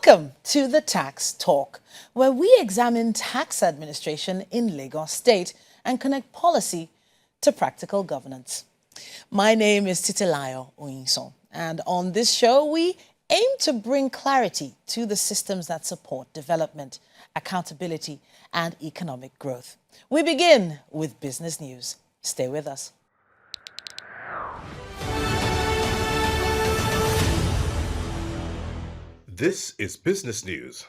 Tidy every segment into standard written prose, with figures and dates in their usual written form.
Welcome to the Tax Talk, where we examine tax administration in Lagos State and connect policy to practical governance. My name is Titilayo Oyinsan, and on this show, we aim to bring clarity to the systems that support development, accountability, and economic growth. We begin with business news. Stay with us. This is business news.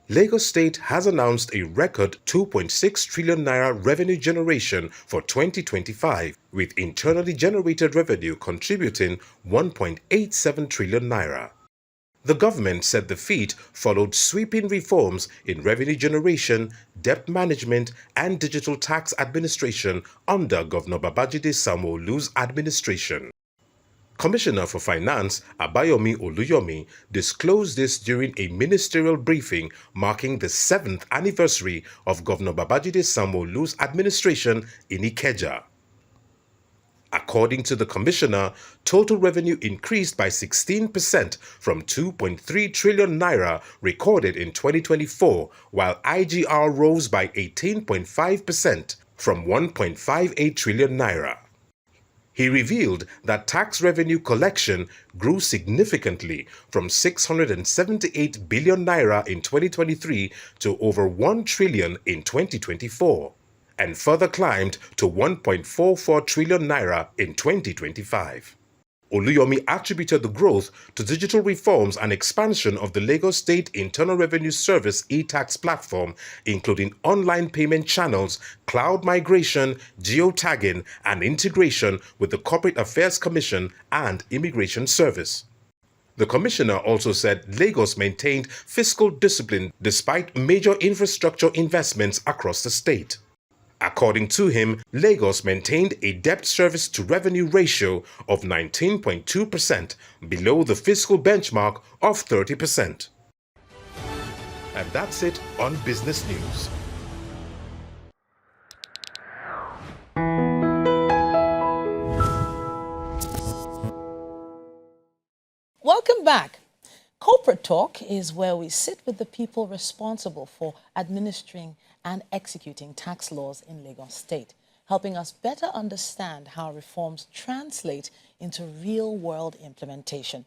Lagos State has announced a record 2.6 trillion naira revenue generation for 2025, with internally generated revenue contributing 1.87 trillion naira. The government said the feat followed sweeping reforms in revenue generation, debt management, and digital tax administration under Governor Babajide Sanwo-Olu's administration. Commissioner for Finance Abayomi Oluyomi disclosed this during a ministerial briefing marking the 7th anniversary of Governor Babajide Sanwo-Olu's administration in Ikeja. According to the commissioner, total revenue increased by 16% from 2.3 trillion naira recorded in 2024, while IGR rose by 18.5% from 1.58 trillion naira. He revealed that tax revenue collection grew significantly from 678 billion naira in 2023 to over 1 trillion in 2024, and further climbed to 1.44 trillion naira in 2025. Oluyomi attributed the growth to digital reforms and expansion of the Lagos State Internal Revenue Service e-tax platform, including online payment channels, cloud migration, geotagging, and integration with the Corporate Affairs Commission and Immigration Service. The commissioner also said Lagos maintained fiscal discipline despite major infrastructure investments across the state. According to him, Lagos maintained a debt service to revenue ratio of 19.2%, below the fiscal benchmark of 30%. And that's it on business news. Welcome back. Corporate Talk is where we sit with the people responsible for administering and executing tax laws in Lagos State, helping us better understand how reforms translate into real-world implementation.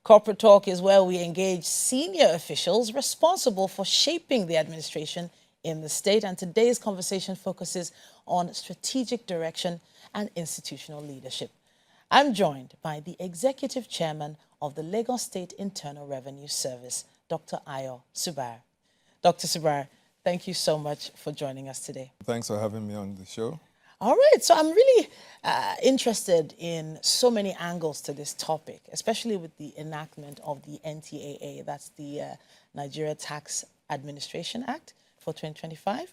Corporate Talk is where we engage senior officials responsible for shaping the administration in the state, and today's conversation focuses on strategic direction and institutional leadership. I'm joined by the Executive Chairman of the Lagos State Internal Revenue Service, Dr. Ayodele Subair. Dr. Subair, thank you so much for joining us today. Thanks for having me on the show. All right, so I'm really interested in so many angles to this topic, especially with the enactment of the NTAA, that's the Nigeria Tax Administration Act for 2025,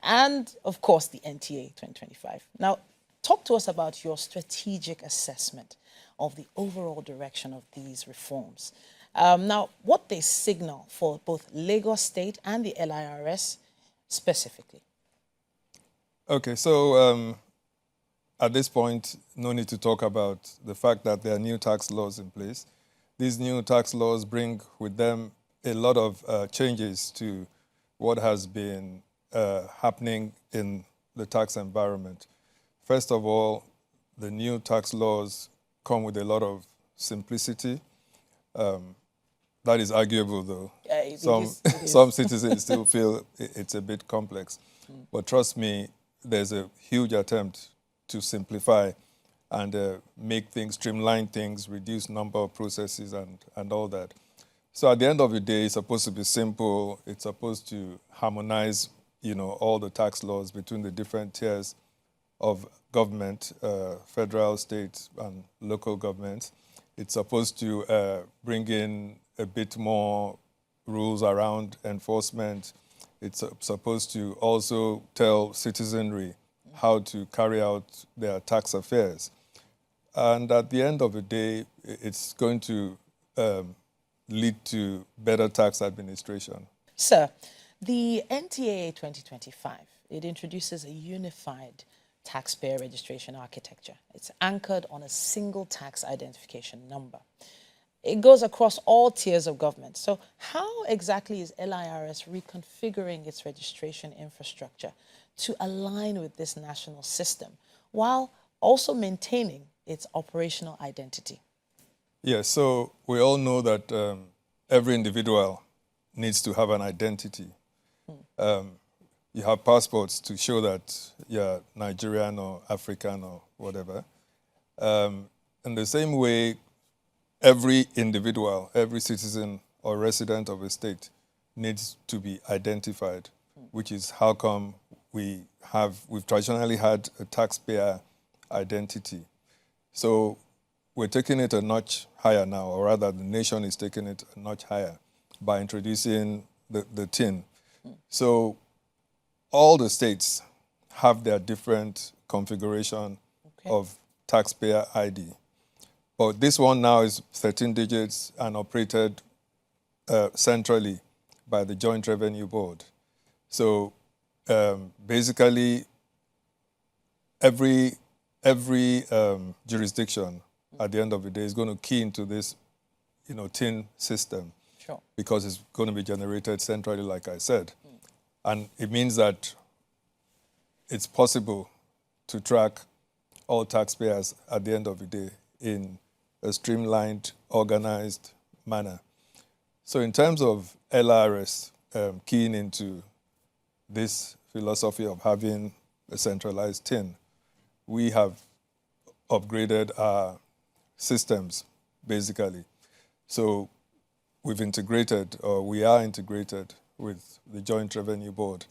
and of course the NTA 2025. Now, talk to us about your strategic assessment of the overall direction of these reforms. Now, what they signal for both Lagos State and the LIRS specifically. Okay, so at this point, no need to talk about the fact that there are new tax laws in place. These new tax laws bring with them a lot of changes to what has been happening in the tax environment. First of all, the new tax laws come with a lot of simplicity. That is arguable, though. Some citizens still feel it's a bit complex. But trust me, there's a huge attempt to simplify and make things, streamline things, reduce number of processes and all that. So at the end of the day, it's supposed to be simple. It's supposed to harmonize, all the tax laws between the different tiers of government, federal, state, and local governments. It's supposed to bring in a bit more rules around enforcement. It's supposed to also tell citizenry how to carry out their tax affairs. And at the end of the day, it's going to lead to better tax administration. Sir, the NTAA 2025, it introduces a unified taxpayer registration architecture. It's anchored on a single tax identification number. It goes across all tiers of government. So how exactly is LIRS reconfiguring its registration infrastructure to align with this national system while also maintaining its operational identity? Yes, so we all know that every individual needs to have an identity. You have passports to show that you're Nigerian or African or whatever. In the same way, every individual, every citizen or resident of a state needs to be identified, which is how come we've traditionally had a taxpayer identity. So we're taking it a notch higher now, or rather the nation is taking it a notch higher by introducing the TIN. So all the states have their different configuration of taxpayer ID. But this one now is 13 digits and operated centrally by the Joint Revenue Board. So basically, every jurisdiction at the end of the day is going to key into this, TIN system, because it's going to be generated centrally, like I said. And it means that it's possible to track all taxpayers at the end of the day in a streamlined, organized manner. So in terms of LRS keying into this philosophy of having a centralized TIN, we have upgraded our systems, basically. So we've integrated, or we are integrated with the Joint Revenue Board,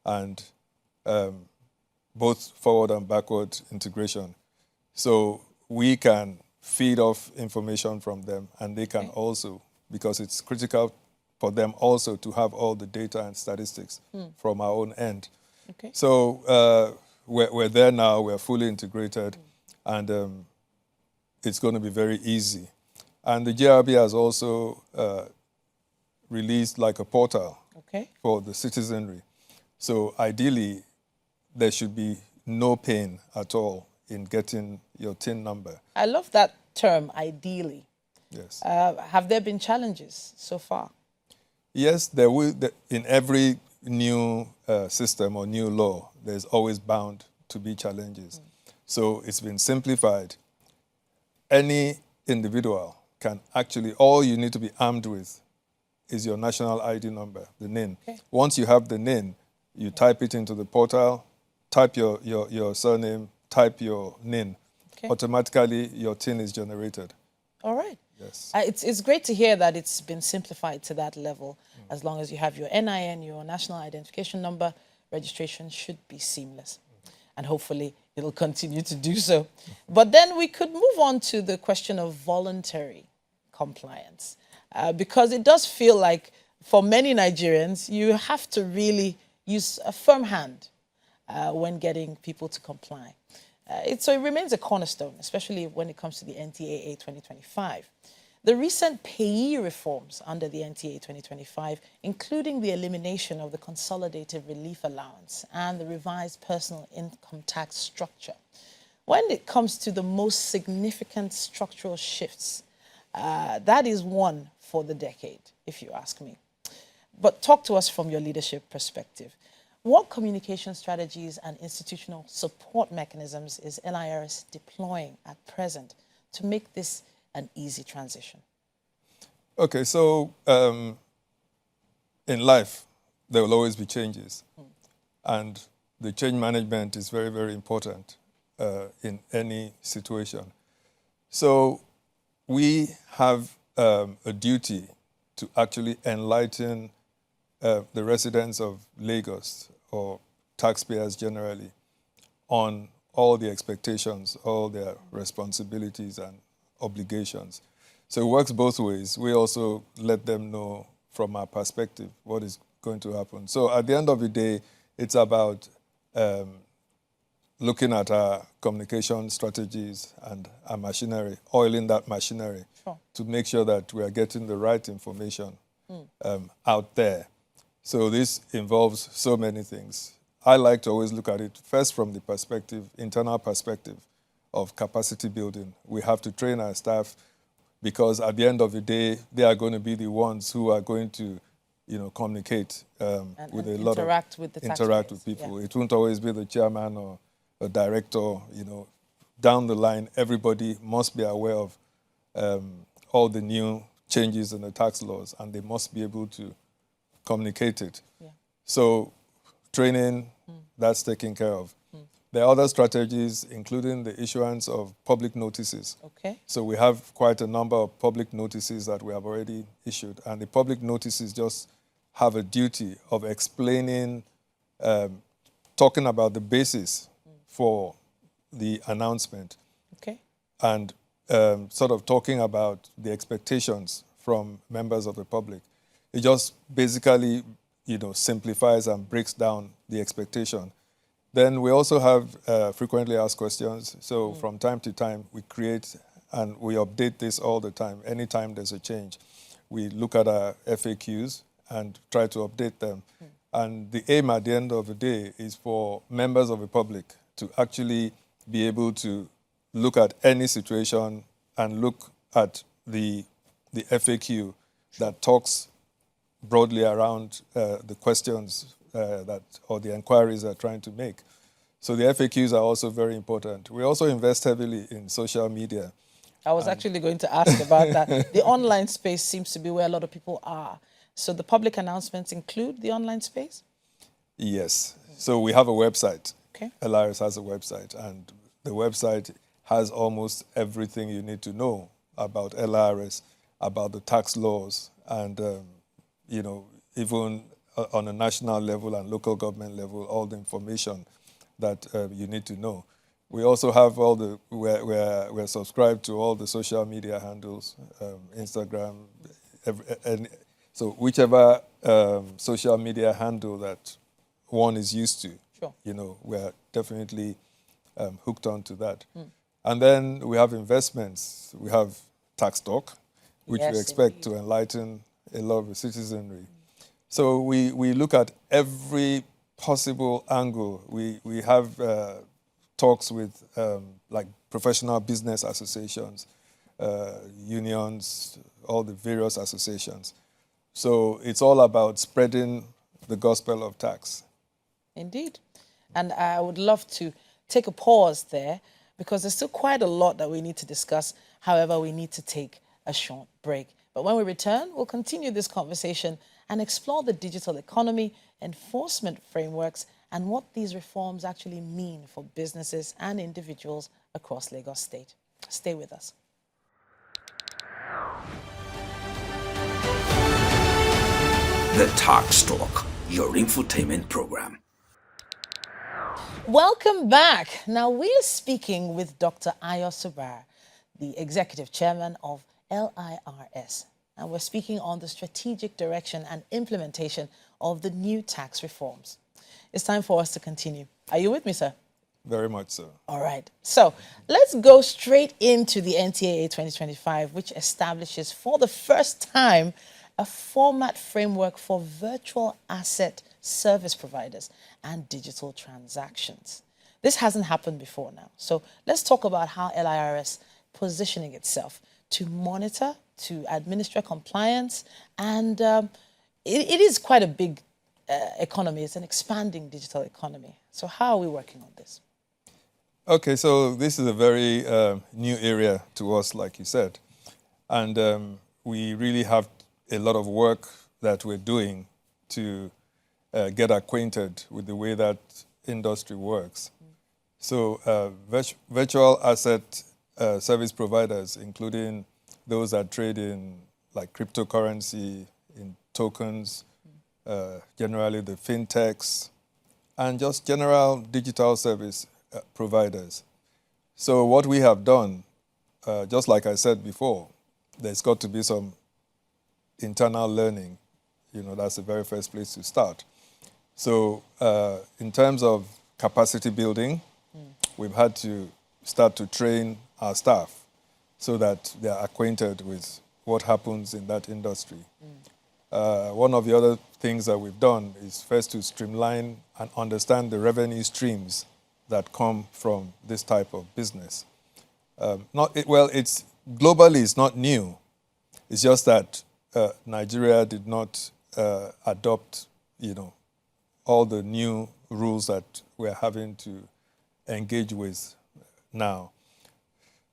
and both forward and backward integration. So we can feed off information from them, and they can also, because it's critical for them also to have all the data and statistics from our own end. So we're there now, we're fully integrated, and it's going to be very easy. And the GRB has also released like a portal for the citizenry. So ideally, there should be no pain at all in getting your TIN number. I love that term, ideally. Yes. Have there been challenges so far? Yes, there will. In every new system or new law, there's always bound to be challenges. So it's been simplified. Any individual can actually, all you need to be armed with is your national ID number, the NIN. Once you have the NIN, you type it into the portal, type your surname, type your NIN. Automatically, your TIN is generated. All right. Yes. It's great to hear that it's been simplified to that level. As long as you have your NIN, your national identification number, registration should be seamless. And hopefully it'll continue to do so. But then we could move on to the question of voluntary compliance. Because it does feel like for many Nigerians, you have to really use a firm hand when getting people to comply. So it remains a cornerstone, especially when it comes to the NTAA 2025. The recent payee reforms under the NTA 2025, including the elimination of the Consolidated Relief Allowance and the revised personal income tax structure. When it comes to the most significant structural shifts, that is one for the decade, if you ask me. But talk to us from your leadership perspective. What communication strategies and institutional support mechanisms is LIRS deploying at present to make this an easy transition? Okay, so in life, there will always be changes. And the change management is very, very important in any situation. So we have a duty to actually enlighten the residents of Lagos, or taxpayers generally, on all the expectations, all their responsibilities and obligations. So it works both ways. We also let them know from our perspective what is going to happen. So at the end of the day, it's about looking at our communication strategies and our machinery, oiling that machinery to make sure that we are getting the right information out there. So this involves so many things. I like to always look at it first from the perspective, internal perspective of capacity building. We have to train our staff. because at the end of the day, they are going to be the ones who are going to, communicate with a lot of interact with people. Yeah. It won't always be the chairman or a director. Down the line, everybody must be aware of all the new changes in the tax laws, and they must be able to communicate it. Yeah. So training, that's taken care of. There are other strategies, including the issuance of public notices. Okay. So we have quite a number of public notices that we have already issued, and the public notices just have a duty of explaining, talking about the basis for the announcement. Okay. And sort of talking about the expectations from members of the public. It just basically, simplifies and breaks down the expectation. Then we also have frequently asked questions. So from time to time, we create and we update this all the time. Anytime there's a change, we look at our FAQs and try to update them. And the aim at the end of the day is for members of the public to actually be able to look at any situation and look at the FAQ that talks broadly around the questions or the inquiries they're trying to make. So the FAQs are also very important. We also invest heavily in social media. I was actually going to ask about that. The online space seems to be where a lot of people are. So the public announcements include the online space? Yes. So we have a website. Okay. LIRS has a website, and the website has almost everything you need to know about LIRS, about the tax laws, and even on a national level and local government level, all the information that you need to know. We also have we're subscribed to all the social media handles, Instagram, so whichever social media handle that one is used to, sure. We're definitely hooked on to that. And then we have investments. We have Tax Talk, which we expect to enlighten a lot of the citizenry. So we look at every possible angle. We have talks with like professional business associations, unions, all the various associations. So it's all about spreading the gospel of tax. Indeed. And I would love to take a pause there because there's still quite a lot that we need to discuss. However, we need to take a short break. But when we return, we'll continue this conversation and explore the digital economy, enforcement frameworks, and what these reforms actually mean for businesses and individuals across Lagos State. Stay with us. The Tax Talk, your infotainment program. Welcome back. Now we are speaking with Dr. Ayodele Subair, the Executive Chairman of LIRS. And we're speaking on the strategic direction and implementation of the new tax reforms. It's time for us to continue. Are you with me, sir? Very much so. All right. So let's go straight into the NTAA 2025, which establishes for the first time a format framework for virtual asset service providers and digital transactions. This hasn't happened before now. So let's talk about how LIRS positioning itself to monitor, to administer compliance, and it is quite a big economy. It's an expanding digital economy. So how are we working on this? Okay, so this is a very new area to us, like you said. And we really have a lot of work that we're doing to get acquainted with the way that industry works. So virtual asset service providers, including those that trade in like cryptocurrency, in tokens, generally the fintechs, and just general digital service providers. So what we have done, just like I said before, there's got to be some internal learning. That's the very first place to start. So in terms of capacity building, we've had to start to train our staff so that they are acquainted with what happens in that industry. One of the other things that we've done is first to streamline and understand the revenue streams that come from this type of business. It's globally, it's not new. It's just that Nigeria did not adopt, all the new rules that we're having to engage with now.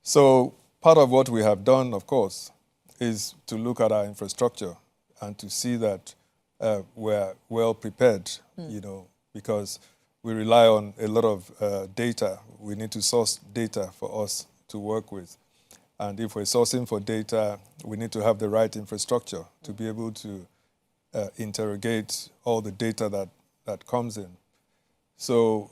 So part of what we have done, of course, is to look at our infrastructure and to see that we're well prepared, because we rely on a lot of data. We need to source data for us to work with. And if we're sourcing for data, we need to have the right infrastructure to be able to interrogate all the data that comes in. So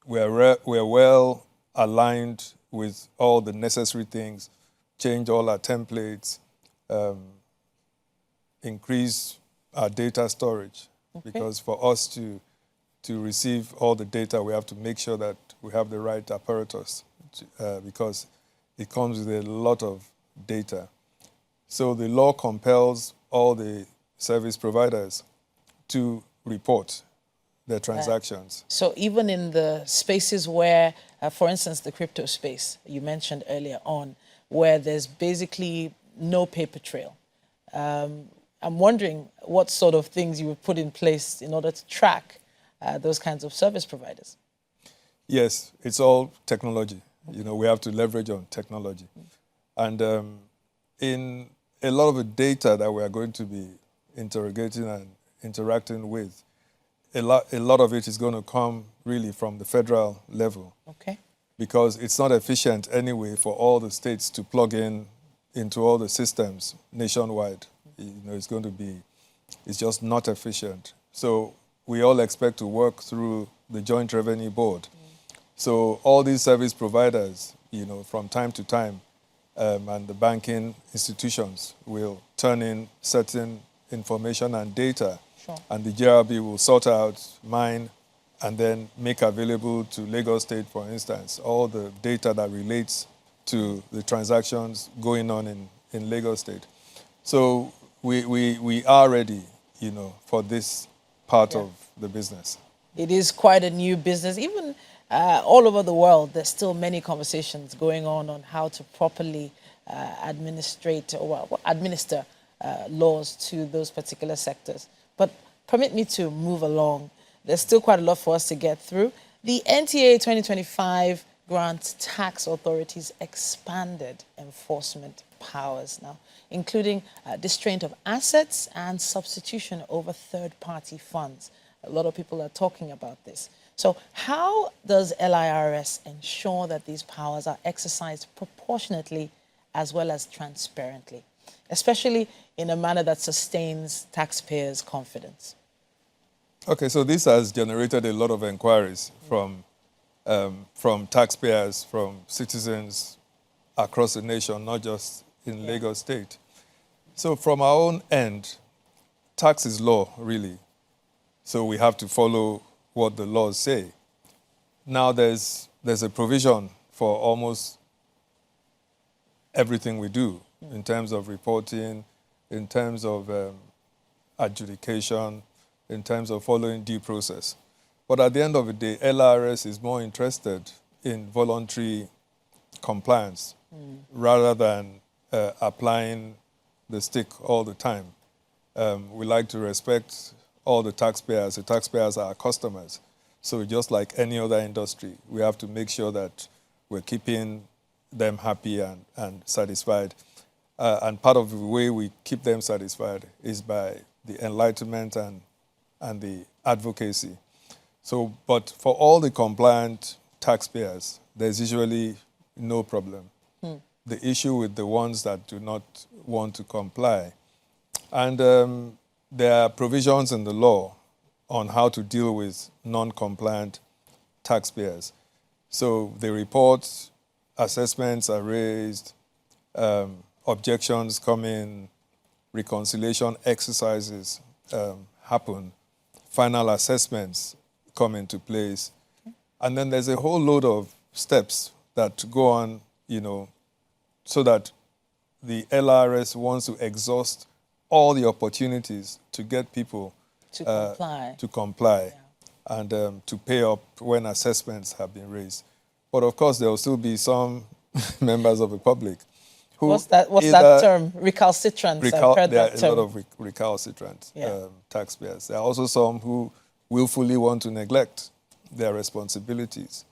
we're well aligned with all the necessary things, change all our templates, increase our data storage. Okay. Because for us to receive all the data, we have to make sure that we have the right apparatus because it comes with a lot of data. So the law compels all the service providers to report their transactions. So even in the spaces where, for instance, the crypto space you mentioned earlier on, where there's basically no paper trail, I'm wondering what sort of things you would put in place in order to track those kinds of service providers. Yes, it's all technology. We have to leverage on technology. And in a lot of the data that we are going to be interrogating and interacting with, a lot of it is going to come really from the federal level. Okay. Because it's not efficient anyway for all the states to plug into all the systems nationwide. It's just not efficient. So we all expect to work through the Joint Revenue Board. So all these service providers, from time to time, and the banking institutions will turn in certain information and data. Sure. And the JRB will sort out, mine, and then make available to Lagos State, for instance, all the data that relates to the transactions going on in Lagos State. So we are ready, for this part of the business. It is quite a new business. Even all over the world, there's still many conversations going on how to properly administer laws to those particular sectors. But permit me to move along. There's still quite a lot for us to get through. The NTA 2025 grants tax authorities expanded enforcement powers now, including distraint of assets and substitution over third-party funds. A lot of people are talking about this. So how does LIRS ensure that these powers are exercised proportionately as well as transparently, especially in a manner that sustains taxpayers' confidence? Okay, so this has generated a lot of inquiries from taxpayers, from citizens across the nation, not just in Lagos State. So from our own end, tax is law, really. So we have to follow what the laws say. Now there's a provision for almost everything we do in terms of reporting, in terms of adjudication, in terms of following due process. But at the end of the day, LIRS is more interested in voluntary compliance rather than applying the stick all the time. We like to respect all the taxpayers. The taxpayers are our customers. So just like any other industry, we have to make sure that we're keeping them happy and satisfied. And part of the way we keep them satisfied is by the enlightenment and the advocacy. So, but for all the compliant taxpayers, there's usually no problem. The issue with the ones that do not want to comply. And there are provisions in the law on how to deal with non-compliant taxpayers. So they report, assessments are raised, objections come in, reconciliation exercises happen, final assessments come into place. And then there's a whole load of steps that go on, so that the LIRS wants to exhaust all the opportunities to get people to comply and to pay up when assessments have been raised. But of course, there will still be some members of the public What's that term? Recalcitrants. I've heard there that are term. a lot of recalcitrant Yeah. taxpayers. There are also some who willfully want to neglect their responsibilities.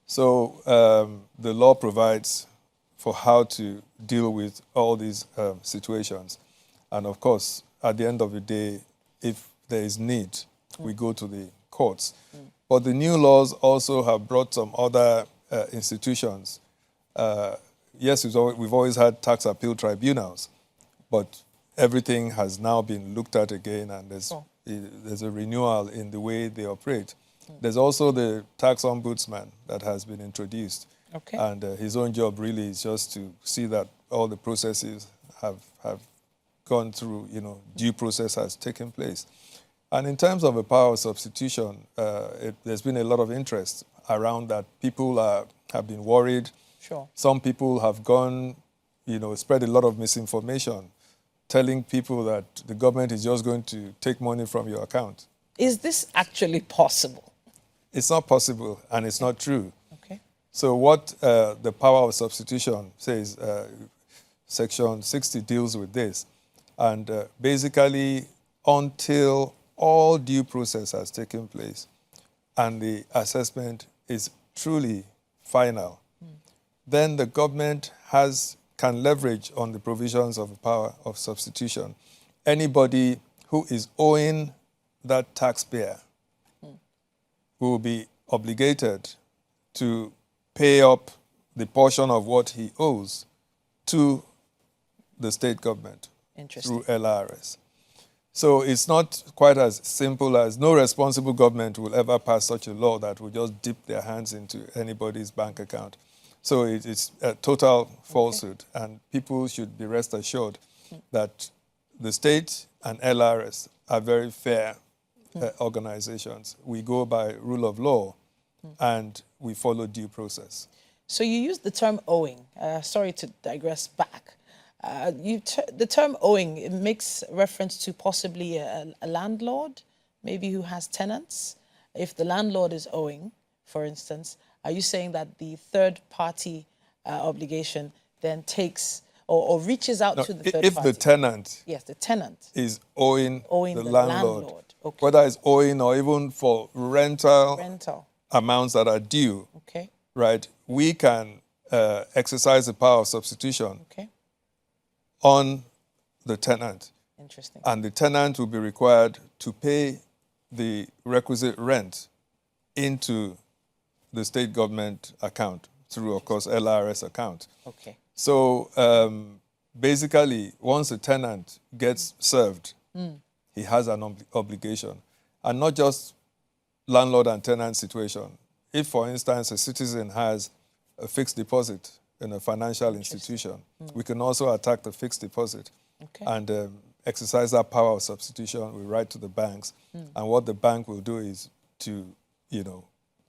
So the law provides for how to deal with all these situations. And of course, at the end of the day, if there is need, we go to the courts. But the new laws also have brought some other institutions. Yes, we've always had tax appeal tribunals, but everything has now been looked at again, and there's a renewal in the way they operate. There's also the tax ombudsman that has been introduced. Okay. And his own job really is just to see that all the processes have gone through, due process has taken place. And in terms of a power of substitution, there's been a lot of interest around that. People have been worried. Sure. Some people have gone, spread a lot of misinformation, telling people that the government is just going to take money from your account. Is this actually possible? It's not possible, and it's not true. Okay. So what the power of substitution says, Section 60 deals with this. And basically, until all due process has taken place and the assessment is truly final, then the government can leverage on the provisions of the power of substitution. Anybody who is owing that taxpayer will be obligated to pay up the portion of what he owes to the state government through LIRS. So it's not quite as simple as no responsible government will ever pass such a law that will just dip their hands into anybody's bank account. So it's a total falsehood, and people should be rest assured that the state and LIRS are very fair organizations. We go by rule of law, and we follow due process. So you used the term owing. Sorry to digress back. The term owing, it makes reference to possibly a landlord, maybe who has tenants. If the landlord is owing, for instance, are you saying that the third-party obligation then takes or reaches out to the third party? If the tenant, yes, the tenant is owing the landlord, okay, whether it's owing or even for rental amounts that are due, okay, right, we can exercise the power of substitution on the tenant. Interesting. And the tenant will be required to pay the requisite rent into the state government account through, of course, LIRS account. Okay. So basically, once a tenant gets served, he has an obligation. And not just landlord and tenant situation. If, for instance, a citizen has a fixed deposit in a financial institution, we can also attack the fixed deposit and exercise that power of substitution. We write to the banks, and what the bank will do is to,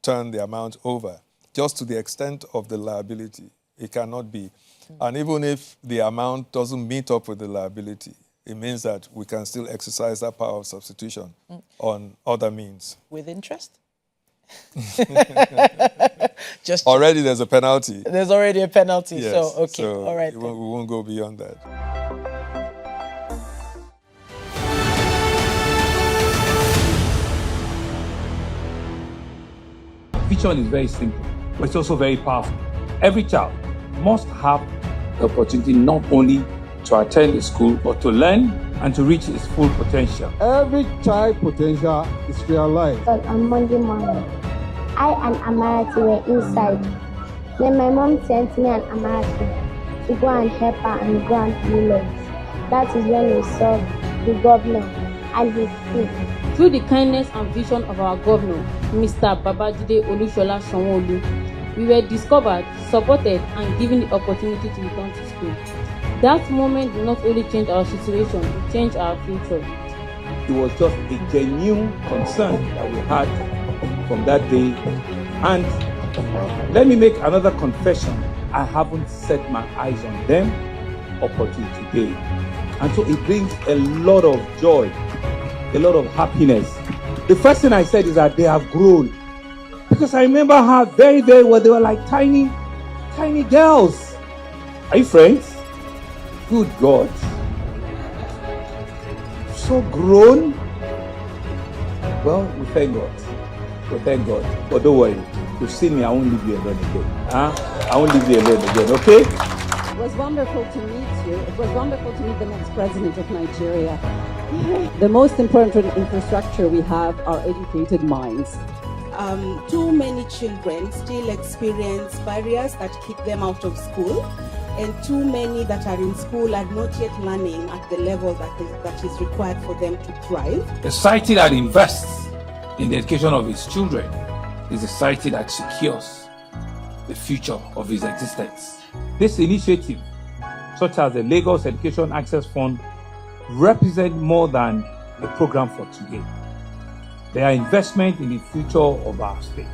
turn the amount over, just to the extent of the liability. It cannot be. And even if the amount doesn't meet up with the liability, it means that we can still exercise that power of substitution on other means. With interest? Already there's a penalty. There's already a penalty, yes, so okay, so all right. We won't go beyond that. Vision is very simple, but it's also very powerful. Every child must have the opportunity not only to attend the school, but to learn and to reach its full potential. Every child potential is realized. On Monday morning, I and Amarati were inside. Then my mom sent me and Amarati to go and help her and go and do legs. That is when we saw the governor and his team. Through the kindness and vision of our governor, Mr. Babajide Olushola Sanwo-Olu, we were discovered, supported, and given the opportunity to return to school. That moment did not only change our situation, it changed our future. It was just a genuine concern that we had from that day. And let me make another confession. I haven't set my eyes on them up until today. And so it brings a lot of joy, a lot of happiness. The first thing I said is that they have grown. Because I remember how very, very well they were like tiny girls. Are you friends? Good God. So grown. Well, we thank God. We thank God. But don't worry. You've seen me, I won't leave you alone again. I won't leave you alone again, okay? It was wonderful to meet you. It was wonderful to meet the next president of Nigeria. The most important infrastructure we have are educated minds. Too many children still experience barriers that keep them out of school, and too many that are in school are not yet learning at the level that is required for them to thrive. A society that invests in the education of its children is a society that secures the future of its existence. This initiative, such as the Lagos Education Access Fund, represent more than a program for today. They are investment in the future of our state.